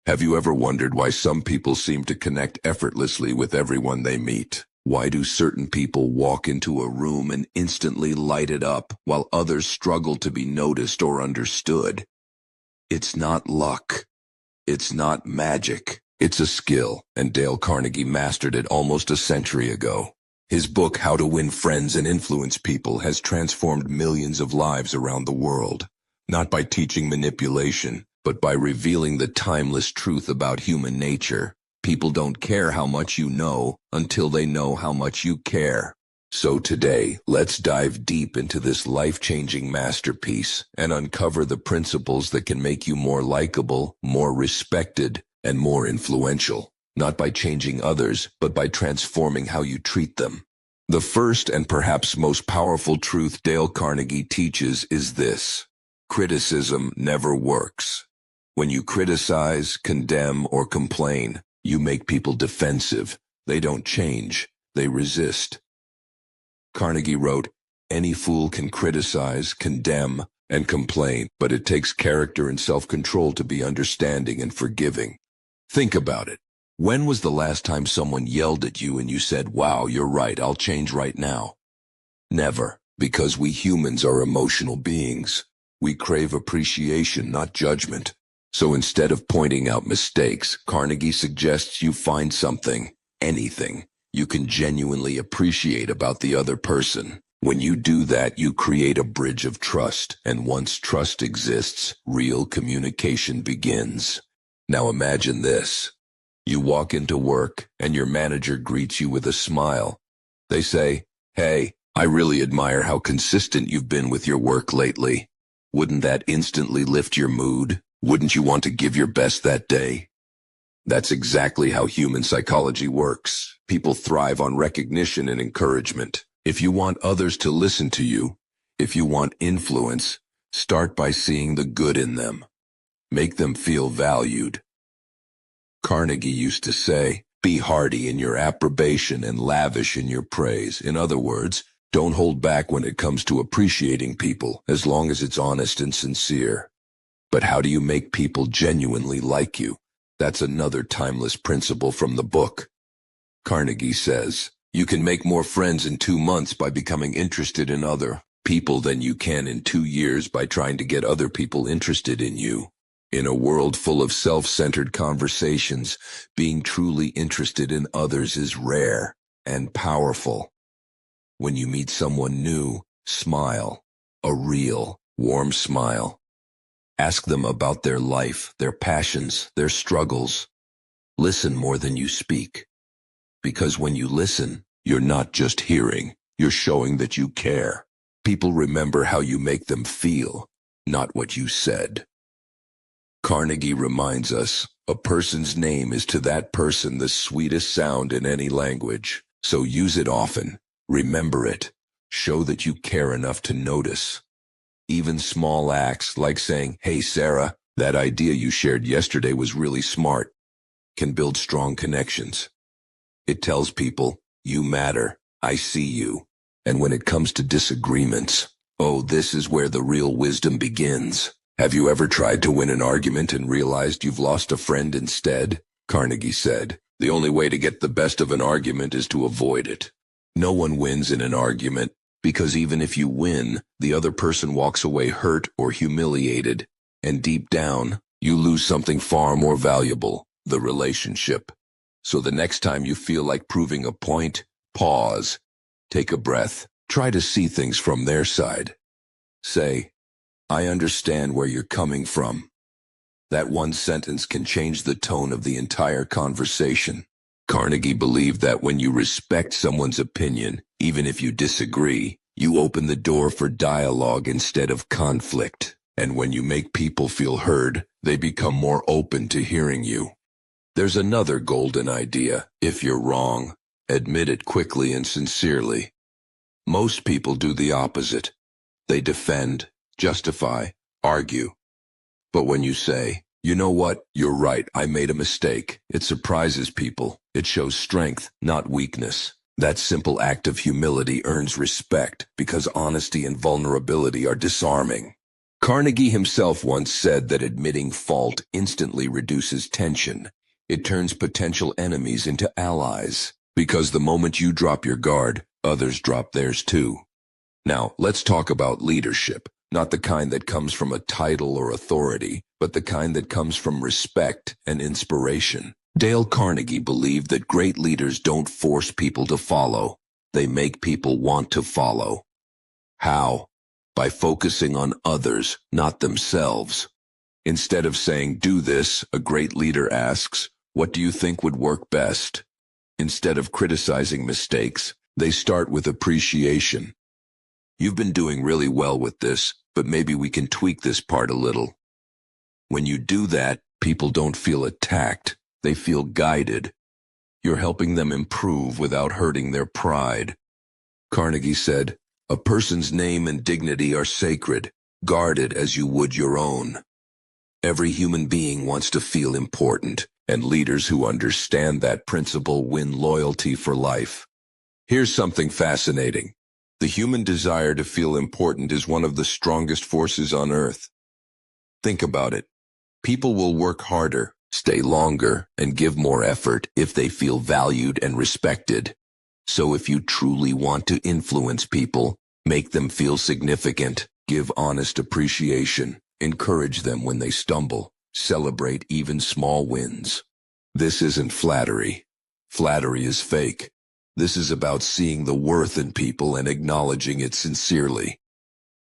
Have you ever wondered why some people seem to connect effortlessly with everyone they meet? Why do certain people walk into a room and instantly light it up, while others struggle to be noticed or understood? It's not luck. It's not magic. It's a skill, and Dale Carnegie mastered it almost a century ago. His book, How to Win Friends and Influence People, has transformed millions of lives around the world, not by teaching manipulation, but by revealing the timeless truth about human nature. People don't care how much you know until they know how much you care. So today, let's dive deep into this life-changing masterpiece and uncover the principles that can make you more likable, more respected, and more influential, not by changing others, but by transforming how you treat them. The first and perhaps most powerful truth Dale Carnegie teaches is this: criticism never works. When you criticize, condemn, or complain, you make people defensive. They don't change, they resist. Carnegie wrote, "Any fool can criticize, condemn, and complain, but it takes character and self-control to be understanding and forgiving." Think about it. When was the last time someone yelled at you and you said, "Wow, you're right, I'll change right now"? Never, because we humans are emotional beings. We crave appreciation, not judgment. So instead of pointing out mistakes, Carnegie suggests you find something, anything, you can genuinely appreciate about the other person. When you do that, you create a bridge of trust, and once trust exists, real communication begins. Now imagine this. You walk into work, and your manager greets you with a smile. They say, "Hey, I really admire how consistent you've been with your work lately." Wouldn't that instantly lift your mood? Wouldn't you want to give your best that day? That's exactly how human psychology works. People thrive on recognition and encouragement. If you want others to listen to you, if you want influence, start by seeing the good in them. Make them feel valued. Carnegie used to say, "Be hearty in your approbation and lavish in your praise." In other words, don't hold back when it comes to appreciating people, as long as it's honest and sincere. But how do you make people genuinely like you? That's another timeless principle from the book. Carnegie says, you can make more friends in 2 months by becoming interested in other people than you can in 2 years by trying to get other people interested in you. In a world full of self-centered conversations, being truly interested in others is rare and powerful. When you meet someone new, smile, a real, warm smile. Ask them about their life, their passions, their struggles. Listen more than you speak. Because when you listen, you're not just hearing, you're showing that you care. People remember how you make them feel, not what you said. Carnegie reminds us, a person's name is to that person the sweetest sound in any language. So use it often. Remember it. Show that you care enough to notice. Even small acts like saying, "Hey Sarah, that idea you shared yesterday was really smart," can build strong connections. It tells people, you matter, I see you. And when it comes to disagreements, oh, this is where the real wisdom begins. Have you ever tried to win an argument and realized you've lost a friend instead? Carnegie said, the only way to get the best of an argument is to avoid it. No one wins in an argument, because even if you win, the other person walks away hurt or humiliated, and deep down, you lose something far more valuable, the relationship. So the next time you feel like proving a point, pause, take a breath, try to see things from their side. Say, "I understand where you're coming from." That one sentence can change the tone of the entire conversation. Carnegie believed that when you respect someone's opinion, even if you disagree, you open the door for dialogue instead of conflict. And when you make people feel heard, they become more open to hearing you. There's another golden idea. If you're wrong, admit it quickly and sincerely. Most people do the opposite. They defend, justify, argue. But when you say, "You know what, you're right, I made a mistake," it surprises people. It shows strength, not weakness. That simple act of humility earns respect because honesty and vulnerability are disarming. Carnegie himself once said that admitting fault instantly reduces tension. It turns potential enemies into allies, because the moment you drop your guard, others drop theirs too. Now, let's talk about leadership, not the kind that comes from a title or authority, but the kind that comes from respect and inspiration. Dale Carnegie believed that great leaders don't force people to follow. They make people want to follow. How? By focusing on others, not themselves. Instead of saying, "Do this," a great leader asks, "What do you think would work best?" Instead of criticizing mistakes, they start with appreciation. "You've been doing really well with this, but maybe we can tweak this part a little." When you do that, people don't feel attacked. They feel guided. You're helping them improve without hurting their pride. Carnegie said, "A person's name and dignity are sacred. Guard it as you would your own." Every human being wants to feel important, and leaders who understand that principle win loyalty for life. Here's something fascinating. The human desire to feel important is one of the strongest forces on earth. Think about it. People will work harder, stay longer, and give more effort if they feel valued and respected. So if you truly want to influence people, make them feel significant, give honest appreciation, encourage them when they stumble, celebrate even small wins. This isn't flattery. Flattery is fake. This is about seeing the worth in people and acknowledging it sincerely.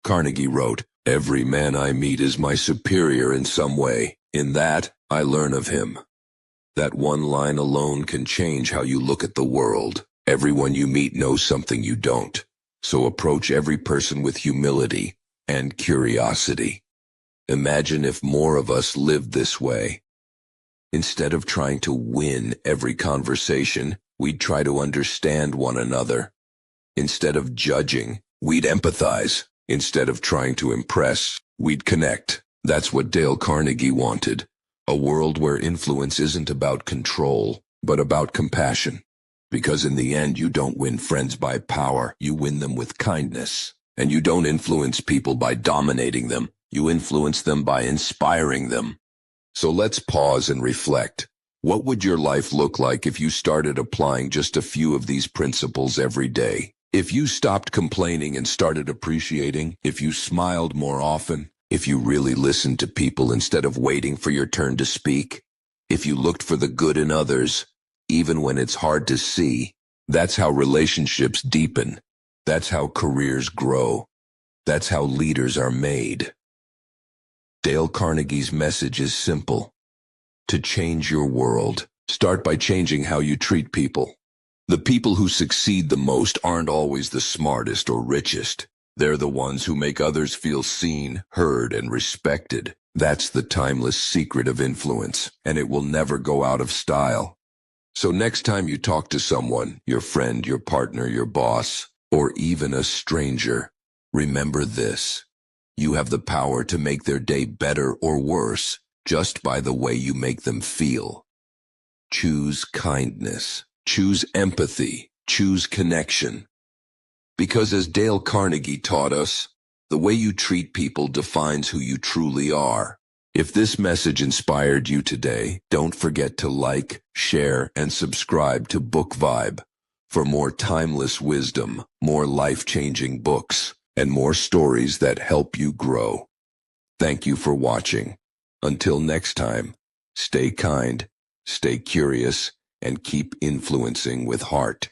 Carnegie wrote, "Every man I meet is my superior in some way. In that, I learn of him." That one line alone can change how you look at the world. Everyone you meet knows something you don't. So approach every person with humility and curiosity. Imagine if more of us lived this way. Instead of trying to win every conversation, we'd try to understand one another. Instead of judging, we'd empathize. Instead of trying to impress, we'd connect. That's what Dale Carnegie wanted. A world where influence isn't about control, but about compassion. Because in the end, you don't win friends by power, you win them with kindness. And you don't influence people by dominating them, you influence them by inspiring them. So let's pause and reflect. What would your life look like if you started applying just a few of these principles every day? If you stopped complaining and started appreciating, if you smiled more often, if you really listened to people instead of waiting for your turn to speak, if you looked for the good in others, even when it's hard to see, that's how relationships deepen. That's how careers grow. That's how leaders are made. Dale Carnegie's message is simple. To change your world, start by changing how you treat people. The people who succeed the most aren't always the smartest or richest. They're the ones who make others feel seen, heard, and respected. That's the timeless secret of influence, and it will never go out of style. So next time you talk to someone, your friend, your partner, your boss, or even a stranger, remember this. You have the power to make their day better or worse just by the way you make them feel. Choose kindness. Choose empathy. Choose connection. Because as Dale Carnegie taught us, the way you treat people defines who you truly are. If this message inspired you today, don't forget to like, share, and subscribe to BookVibe for more timeless wisdom, more life-changing books, and more stories that help you grow. Thank you for watching. Until next time, stay kind, stay curious, and keep influencing with heart.